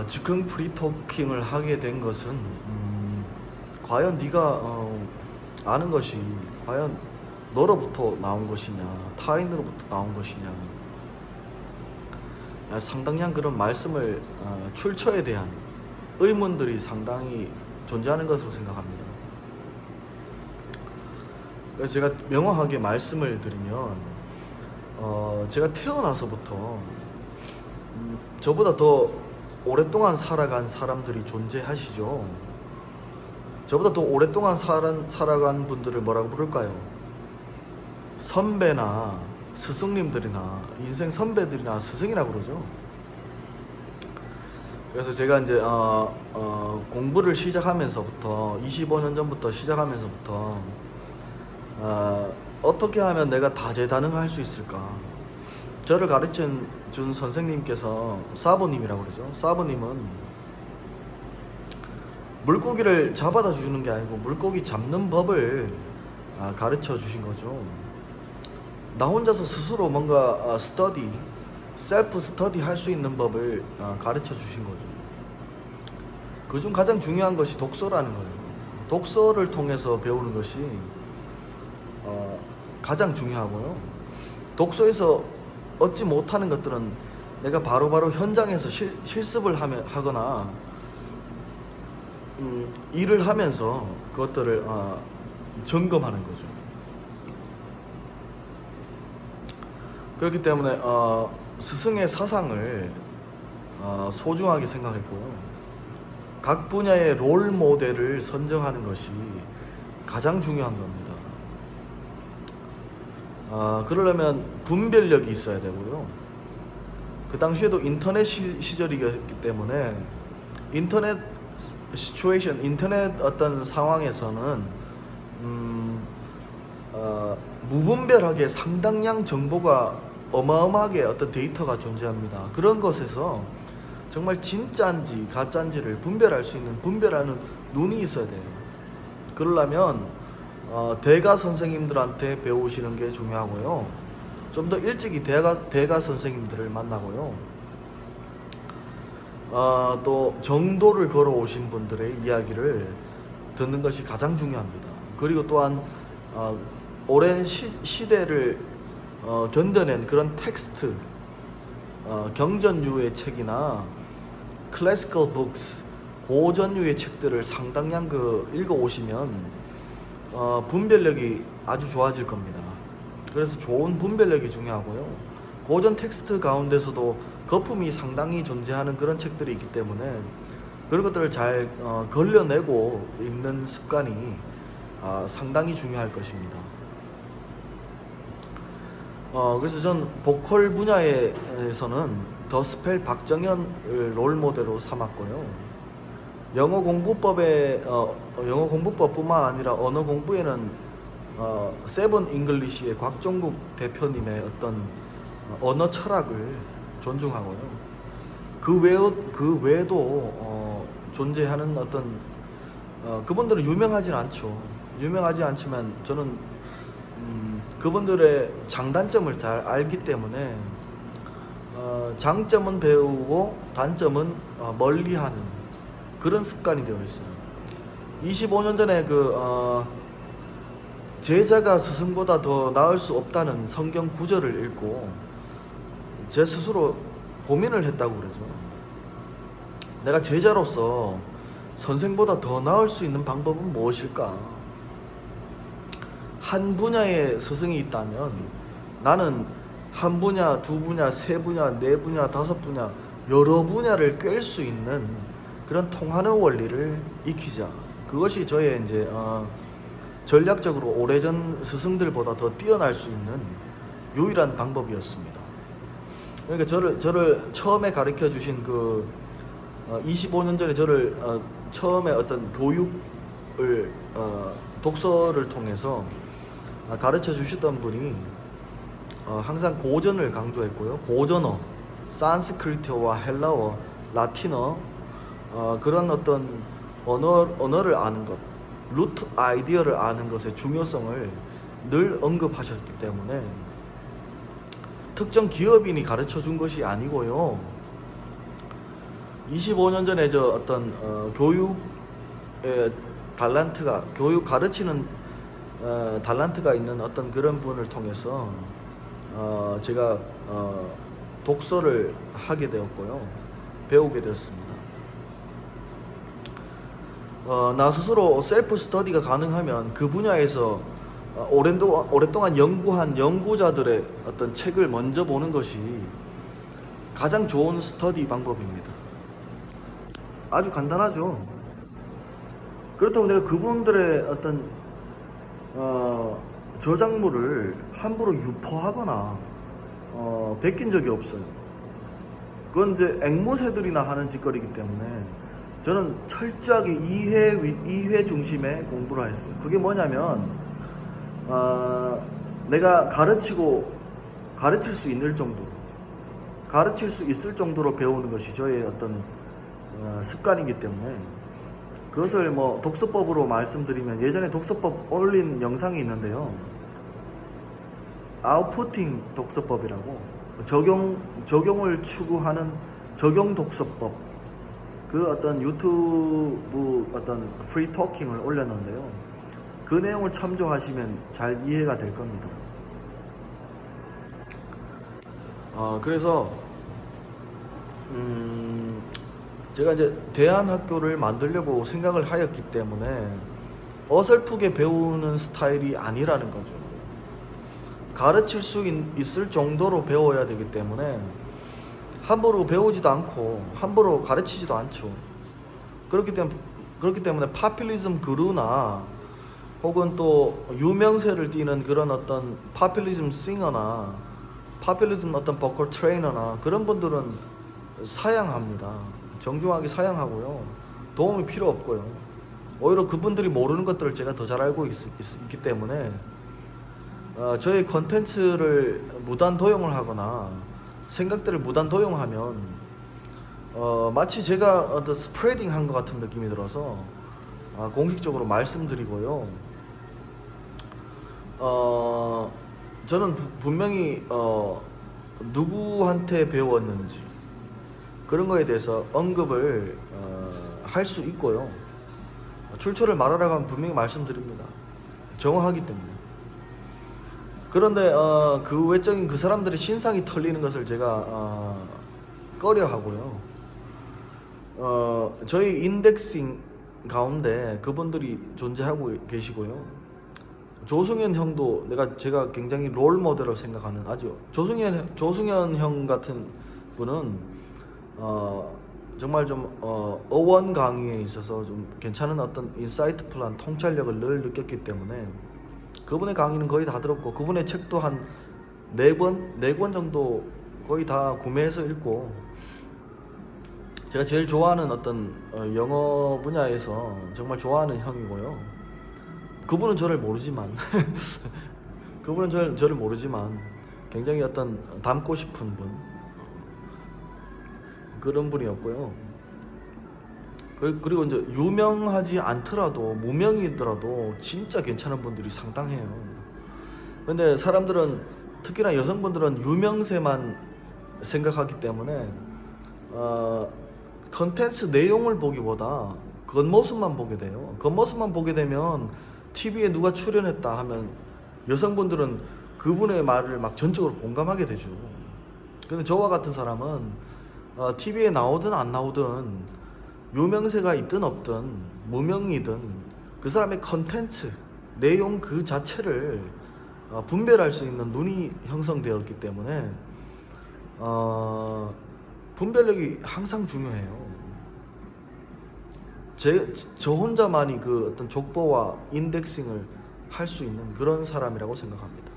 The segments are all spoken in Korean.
즉흥 프리토킹을 하게 된 것은 과연 네가 아는 것이 과연 너로부터 나온 것이냐 타인으로부터 나온 것이냐, 상당한 그런 말씀을 출처에 대한 의문들이 상당히 존재하는 것으로 생각합니다. 그래서 제가 명확하게 말씀을 드리면 제가 태어나서부터 저보다 더 오랫동안 살아간 사람들이 존재하시죠. 저보다 더 오랫동안 살아간 분들을 뭐라고 부를까요? 선배나 스승님들이나 인생 선배들이나 스승이라고 그러죠. 그래서 제가 이제 공부를 시작하면서부터 25년 전부터 시작하면서부터 어떻게 하면 내가 다재다능할 수 있을까? 저를 가르쳐 준 선생님께서 사부님이라고 그러죠. 사부님은 물고기를 잡아다 주는 게 아니고 물고기 잡는 법을 가르쳐 주신 거죠. 나 혼자서 스스로 뭔가 셀프 스터디 할 수 있는 법을 가르쳐 주신 거죠. 그중 가장 중요한 것이 독서라는 거예요. 독서를 통해서 배우는 것이 가장 중요하고요. 독서에서 얻지 못하는 것들은 내가 바로바로 현장에서 실습을 하거나 일을 하면서 그것들을 점검하는 거죠. 그렇기 때문에 스승의 사상을 소중하게 생각했고, 각 분야의 롤 모델을 선정하는 것이 가장 중요한 겁니다. 그러려면 분별력이 있어야 되고요. 그 당시에도 인터넷 시절이었기 때문에 인터넷 어떤 상황에서는 무분별하게 상당량 정보가 어마어마하게 어떤 데이터가 존재합니다. 그런 것에서 정말 진짜인지 가짜인지를 분별할 수 있는 분별하는 눈이 있어야 돼요. 그러려면 대가 선생님들한테 배우시는 게 중요하고요. 좀 더 일찍이 대가 선생님들을 만나고요. 또 정도를 걸어오신 분들의 이야기를 듣는 것이 가장 중요합니다. 그리고 또한 오랜 시대를 견뎌낸 그런 텍스트, 경전류의 책이나 클래시컬 북스, 고전류의 책들을 상당량 읽어오시면 분별력이 아주 좋아질 겁니다. 그래서 좋은 분별력이 중요하고요. 고전 텍스트 가운데서도 거품이 상당히 존재하는 그런 책들이 있기 때문에 그런 것들을 잘 걸려내고 읽는 습관이 상당히 중요할 것입니다. 그래서 전 보컬 분야에서는 더 스펠 박정현을 롤모델로 삼았고요. 영어 공부법뿐만 아니라 언어 공부에는 세븐 잉글리시의 곽종국 대표님의 어떤 언어 철학을 존중하고요. 그 외에도 존재하는 어떤 그분들은 유명하진 않죠. 유명하지 않지만 저는 그분들의 장단점을 잘 알기 때문에 장점은 배우고 단점은 멀리하는 그런 습관이 되어 있어요. 25년 전에 제자가 스승보다 더 나을 수 없다는 성경 구절을 읽고 제 스스로 고민을 했다고 그러죠. 내가 제자로서 선생보다 더 나을 수 있는 방법은 무엇일까? 한 분야의 스승이 있다면 나는 한 분야, 두 분야, 세 분야, 네 분야, 다섯 분야 여러 분야를 꿰을 수 있는 그런 통하는 원리를 익히자. 그것이 저의 이제 전략적으로 오래전 스승들보다 더 뛰어날 수 있는 유일한 방법이었습니다. 그러니까 저를 처음에 가르쳐 주신 25년 전에 저를 처음에 어떤 교육을 독서를 통해서 가르쳐 주셨던 분이 항상 고전을 강조했고요. 고전어, 산스크리트어와 헬라어, 라틴어 그런 어떤 언어를 아는 것, 루트 아이디어를 아는 것의 중요성을 늘 언급하셨기 때문에 특정 기업인이 가르쳐 준 것이 아니고요. 25년 전에 저 어떤 교육의 달란트가 교육 가르치는 달란트가 있는 어떤 그런 분을 통해서 제가 독서를 하게 되었고요. 배우게 되었습니다. 나 스스로 셀프 스터디가 가능하면 그 분야에서 오랫동안 연구한 연구자들의 어떤 책을 먼저 보는 것이 가장 좋은 스터디 방법입니다. 아주 간단하죠. 그렇다고 내가 그분들의 어떤 저작물을 함부로 유포하거나 베낀 적이 없어요. 그건 이제 앵무새들이나 하는 짓거리이기 때문에 저는 철저하게 이해 중심의 공부를 했어요. 그게 뭐냐면 내가 가르칠 수 있을 정도로 배우는 것이 저의 어떤 습관이기 때문에 그것을 뭐 독서법으로 말씀드리면 예전에 독서법 올린 영상이 있는데요. 아웃푸팅 독서법이라고 적용을 추구하는 적용 독서법, 그 어떤 유튜브 어떤 프리 토킹을 올렸는데요. 그 내용을 참조하시면 잘 이해가 될 겁니다. 그래서 제가 이제 대안학교를 만들려고 생각을 하였기 때문에 어설프게 배우는 스타일이 아니라는 거죠. 가르칠 수 있을 정도로 배워야 되기 때문에 함부로 배우지도 않고 함부로 가르치지도 않죠. 그렇기 때문에 파퓰리즘 그루나 혹은 또 유명세를 띠는 그런 어떤 파퓰리즘 싱어나 파퓰리즘 어떤 보컬 트레이너나 그런 분들은 사양합니다. 정중하게 사양하고요. 도움이 필요 없고요. 오히려 그분들이 모르는 것들을 제가 더 잘 알고 있기 때문에 저의 컨텐츠를 무단 도용을 하거나 생각들을 무단 도용하면 마치 제가 어떤 스프레딩 한 것 같은 느낌이 들어서 공식적으로 말씀드리고요. 저는 분명히 누구한테 배웠는지 그런 거에 대해서 언급을 할 수 있고요. 출처를 말하라고 하면 분명히 말씀드립니다. 정확하기 때문에. 그런데 그 외적인 그 사람들의 신상이 털리는 것을 제가 꺼려하고요. 저희 인덱싱 가운데 그분들이 존재하고 계시고요. 조승현 형도 제가 굉장히 롤 모델로 생각하는 아주 조승현 형 같은 분은 정말 좀 어원 강의에 있어서 좀 괜찮은 어떤 인사이트풀한 통찰력을 늘 느꼈기 때문에 그분의 강의는 거의 다 들었고 그분의 책도 한 4권 정도 거의 다 구매해서 읽고 제가 제일 좋아하는 어떤 영어 분야에서 정말 좋아하는 형이고요. 그분은 저를 모르지만 저를 모르지만 굉장히 어떤 닮고 싶은 분 그런 분이었고요. 그리고 이제 유명하지 않더라도 무명이더라도 진짜 괜찮은 분들이 상당해요. 근데 사람들은 특히나 여성분들은 유명세만 생각하기 때문에 컨텐츠 내용을 보기보다 겉모습만 보게 돼요. 겉모습만 보게 되면 TV에 누가 출연했다 하면 여성분들은 그분의 말을 막 전적으로 공감하게 되죠. 근데 저와 같은 사람은 TV에 나오든 안 나오든 유명세가 있든 없든 무명이든 그 사람의 컨텐츠 내용 그 자체를 분별할 수 있는 눈이 형성되었기 때문에 분별력이 항상 중요해요. 저 혼자만이 그 어떤 족보와 인덱싱을 할 수 있는 그런 사람이라고 생각합니다.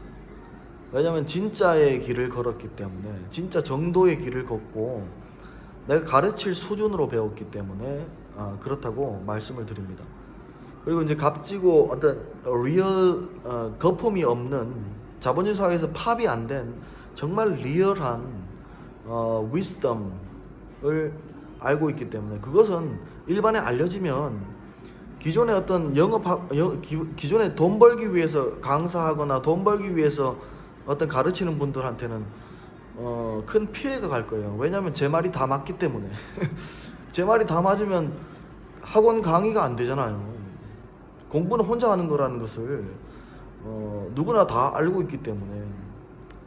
왜냐하면 진짜의 길을 걸었기 때문에 진짜 정도의 길을 걷고 내가 가르칠 수준으로 배웠기 때문에 그렇다고 말씀을 드립니다. 그리고 이제 값지고 어떤 리얼 거품이 없는 자본주의 사회에서 팝이 안 된 정말 리얼한 위스덤을 알고 있기 때문에 그것은 일반에 알려지면 기존의 어떤 기존에 돈 벌기 위해서 강사하거나 돈 벌기 위해서 어떤 가르치는 분들한테는 큰 피해가 갈 거예요. 왜냐하면 제 말이 다 맞기 때문에 제 말이 다 맞으면 학원 강의가 안 되잖아요. 공부는 혼자 하는 거라는 것을 누구나 다 알고 있기 때문에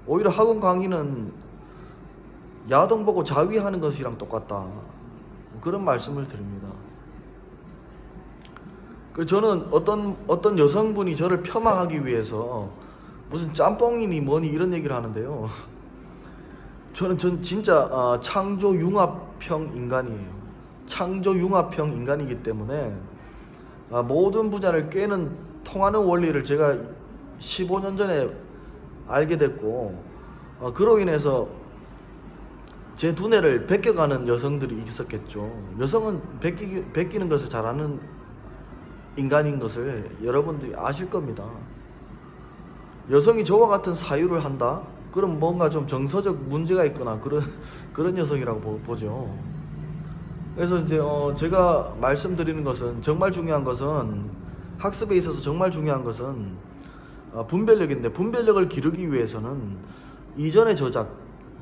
오히려 학원 강의는 야동 보고 자위하는 것이랑 똑같다. 그런 말씀을 드립니다. 저는 어떤 여성분이 저를 폄하하기 위해서 무슨 짬뽕이니 뭐니 이런 얘기를 하는데요. 전 진짜 창조 융합형 인간이에요. 창조 융합형 인간이기 때문에 모든 분야를 꿰는 통하는 원리를 제가 15년 전에 알게 됐고, 그로 인해서 제 두뇌를 베껴가는 여성들이 있었겠죠. 여성은 베끼는 것을 잘하는 인간인 것을 여러분들이 아실 겁니다. 여성이 저와 같은 사유를 한다? 그럼 뭔가 좀 정서적 문제가 있거나 그런 여성이라고 보죠. 그래서 이제 제가 말씀드리는 것은, 정말 중요한 것은, 학습에 있어서 정말 중요한 것은 분별력인데, 분별력을 기르기 위해서는 이전의 저작,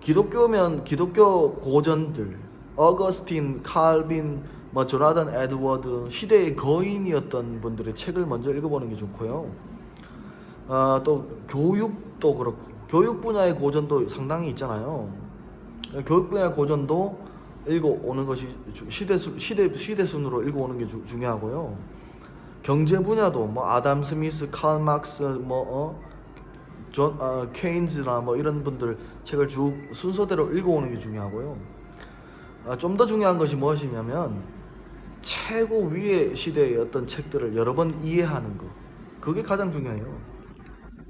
기독교면 기독교 고전들, 어거스틴, 칼빈, 조나단 에드워드, 시대의 거인이었던 분들의 책을 먼저 읽어보는 게 좋고요. 또 교육도 그렇고, 교육 분야의 고전도 상당히 있잖아요. 교육 분야의 고전도 읽어오는 것이 시대 순으로 읽어오는 게 중요하고요. 경제 분야도 아담 스미스, 칼 막스, 케인즈나 이런 분들 책을 쭉 순서대로 읽어오는 게 중요하고요. 좀 더 중요한 것이 무엇이냐면, 최고 위의 시대의 어떤 책들을 여러 번 이해하는 거, 그게 가장 중요해요.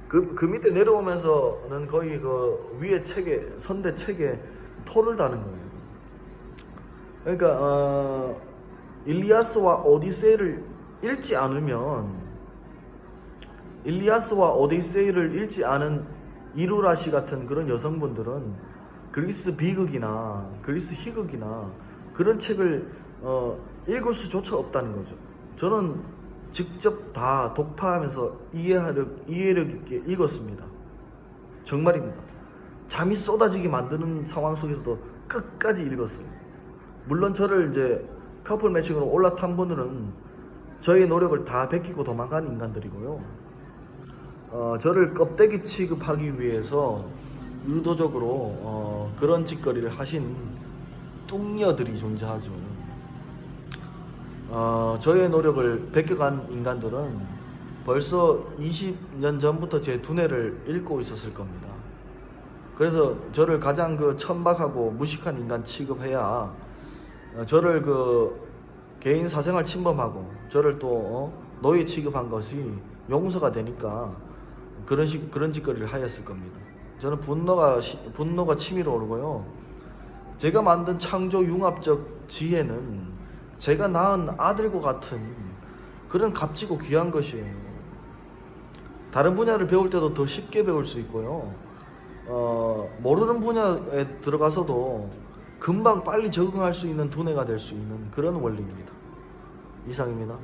그 밑에 내려오면서는 거의 그 위에 책에, 선대 책에 토를 다는 거예요. 그러니까 일리아스와 오디세이를 읽지 않은 이루라시 같은 그런 여성분들은 그리스 비극이나 그리스 희극이나 그런 책을 읽을 수조차 없다는 거죠. 저는 직접 다 독파하면서 이해력 있게 읽었습니다. 정말입니다. 잠이 쏟아지게 만드는 상황 속에서도 끝까지 읽었어요. 물론 저를 이제 커플 매칭으로 올라탄 분들은 저의 노력을 다 베끼고 도망간 인간들이고요. 저를 껍데기 취급하기 위해서 의도적으로 그런 짓거리를 하신 뚱녀들이 존재하죠. 저의 노력을 베껴간 인간들은 벌써 20년 전부터 제 두뇌를 읽고 있었을 겁니다. 그래서 저를 가장 천박하고 무식한 인간 취급해야 저를 개인 사생활 침범하고 저를 또 노예 취급한 것이 용서가 되니까 그런 짓거리를 하였을 겁니다. 저는 분노가 치밀어 오르고요. 제가 만든 창조 융합적 지혜는 제가 낳은 아들과 같은 그런 값지고 귀한 것이에요. 다른 분야를 배울 때도 더 쉽게 배울 수 있고요. 모르는 분야에 들어가서도 금방 빨리 적응할 수 있는 두뇌가 될 수 있는 그런 원리입니다. 이상입니다.